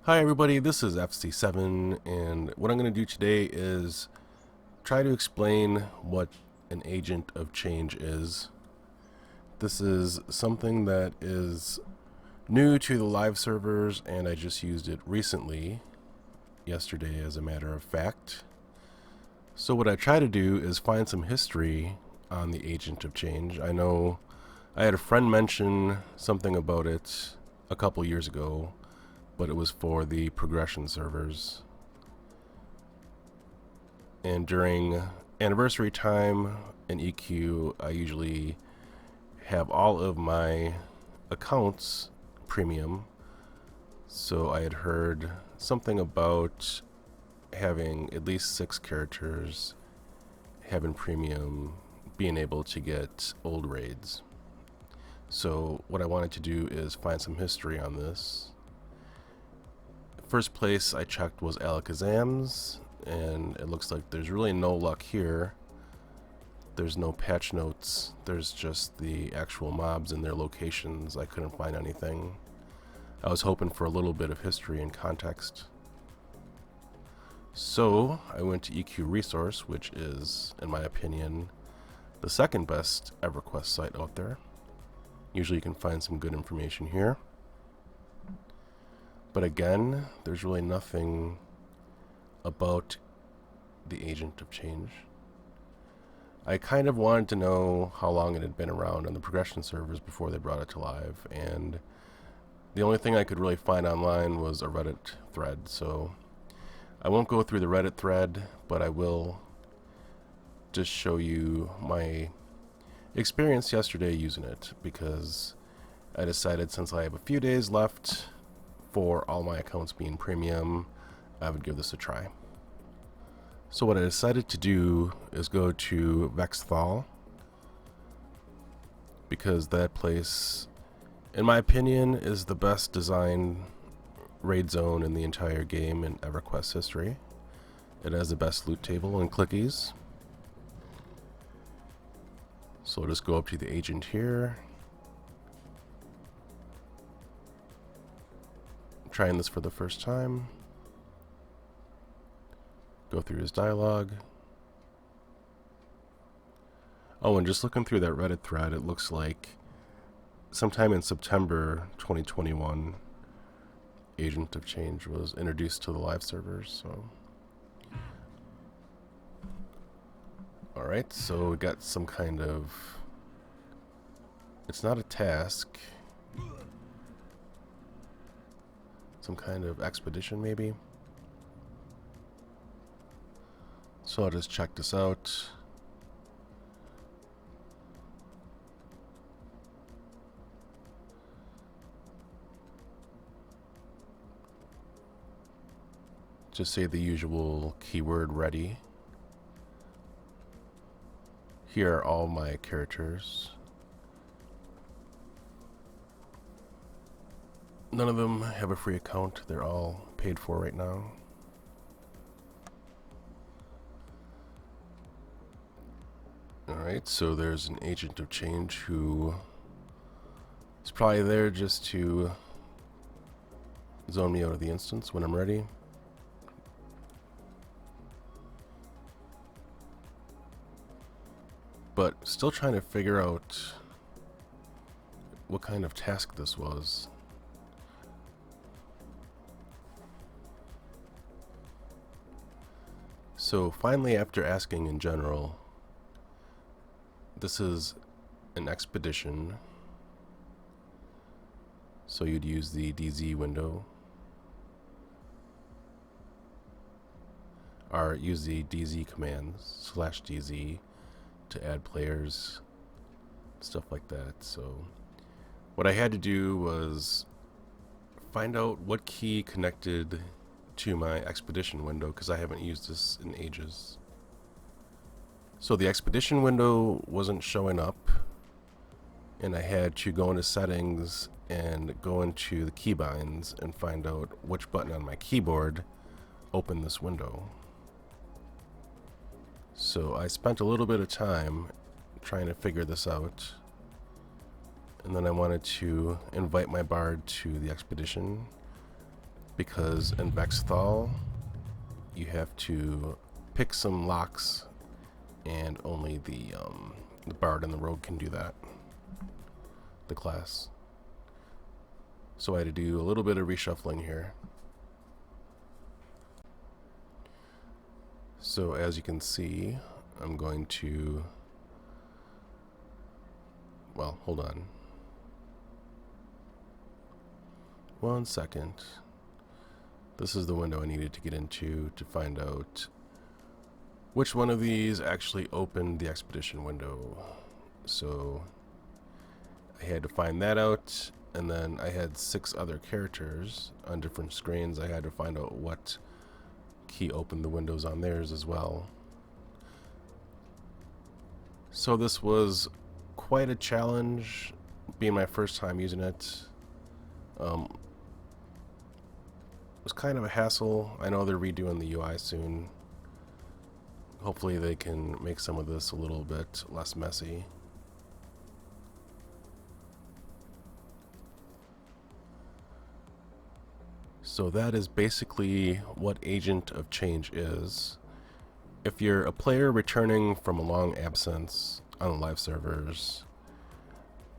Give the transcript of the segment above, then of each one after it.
Hi everybody, this is FC7, and what I'm going to do today is try to explain what an agent of change is. This is something that is new to the live servers, and I just used it recently, yesterday as a matter of fact. So what I try to do is find some history on the agent of change. I know I had a friend mention something about it a couple years ago, but it was for the progression servers. And during anniversary time in EQ, I usually have all of my accounts premium. So I had heard something about having at least 6 characters having premium, being able to get old raids. So what I wanted to do is find some history on this. First place I checked was Alakazam's, and it looks like there's really no luck here. There's no patch notes, there's just the actual mobs and their locations. I couldn't find anything. I was hoping for a little bit of history and context. So I went to EQ Resource, which is, in my opinion, the second best EverQuest site out there. Usually you can find some good information here. But again, there's really nothing about the agent of change. I kind of wanted to know how long it had been around on the progression servers before they brought it to live, and the only thing I could really find online was a Reddit thread. So I won't go through the Reddit thread, but I will just show you my experience yesterday using it, because I decided since I have a few days left for all my accounts being premium, I would give this a try. So what I decided to do is go to Vexthal, because that place, in my opinion, is the best designed raid zone in the entire game in EverQuest history. It has the best loot table and clickies. So I'll just go up to the agent here. I'm trying this for the first time. Go through his dialogue. Oh, and just looking through that Reddit thread, it looks like sometime in September 2021, Agent of Change was introduced to the live servers. So, alright, so we got some kind of, it's not a task, some kind of expedition maybe. So I'll just check this out. Just say the usual keyword ready. Here are all my characters. None of them have a free account. They're all paid for right now. Alright, so there's an agent of change who is probably there just to zone me out of the instance when I'm ready. But still trying to figure out what kind of task this was. So finally, after asking in general, this is an expedition. So you'd use the DZ window, or use the DZ commands /DZ to add players, stuff like that. So what I had to do was find out what key connected to my expedition window, because I haven't used this in ages. So the expedition window wasn't showing up, and I had to go into settings and go into the keybinds and find out which button on my keyboard opened this window. So I spent a little bit of time trying to figure this out, and then I wanted to invite my bard to the expedition, because in Vexthal you have to pick some locks, and only the bard and the rogue can do that, the class. So I had to do a little bit of reshuffling here. So as you can see, I'm going to, well, hold on. 1 second. This is the window I needed to get into to find out which one of these actually opened the expedition window. So I had to find that out, and then I had 6 other characters on different screens. I had to find out what key opened the windows on theirs as well. So this was quite a challenge, being my first time using it. It was kind of a hassle. I know they're redoing the UI soon. Hopefully they can make some of this a little bit less messy. So that is basically what Agent of Change is. If you're a player returning from a long absence on the live servers,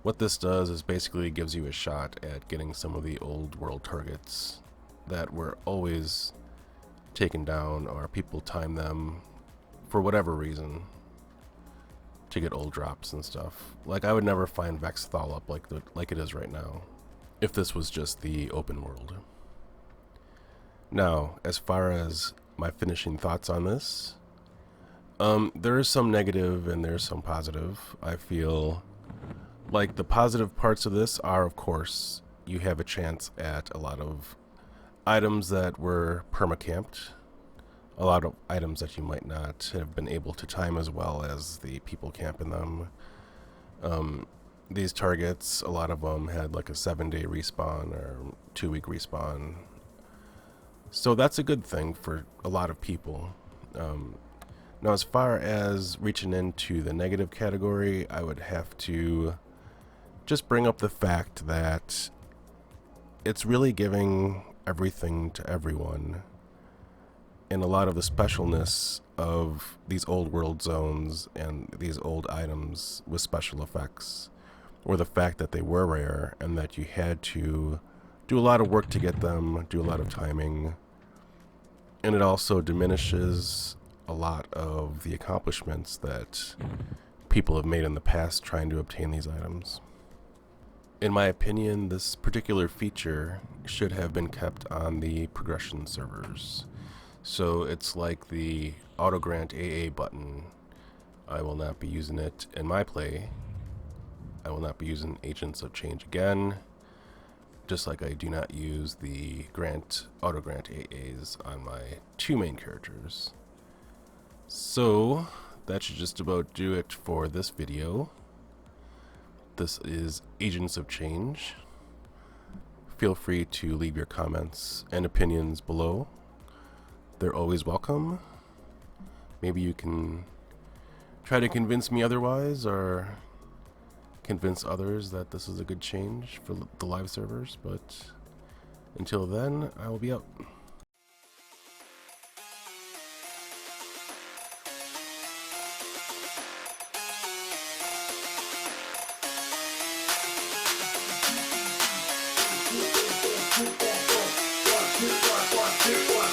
what this does is basically gives you a shot at getting some of the old world targets that were always taken down, or people time them for whatever reason to get old drops and stuff. Like, I would never find Vexthal up like it is right now if this was just the open world. Now, as far as my finishing thoughts on this, there is some negative and there's some positive. I feel like the positive parts of this are, of course, you have a chance at a lot of items that were permacamped, a lot of items that you might not have been able to time as well as the people camping them. These targets, a lot of them had like a 7-day respawn or 2-week respawn. So that's a good thing for a lot of people. Now, as far as reaching into the negative category, I would have to just bring up the fact that it's really giving everything to everyone, and a lot of the specialness of these old world zones and these old items with special effects, or the fact that they were rare and that you had to do a lot of work to get them, do a lot of timing, and it also diminishes a lot of the accomplishments that people have made in the past trying to obtain these items. In my opinion, this particular feature should have been kept on the progression servers. So it's like the auto grant AA button. I will not be using it in my play. I will not be using Agents of Change again, just like I do not use the auto grant AAs on my 2 main characters. So that should just about do it for this video. This is Agents of Change. Feel free to leave your comments and opinions below. They're always welcome. Maybe you can try to convince me otherwise, or convince others that this is a good change for the live servers, but until then, I will be out. One, two, one, one, two, one.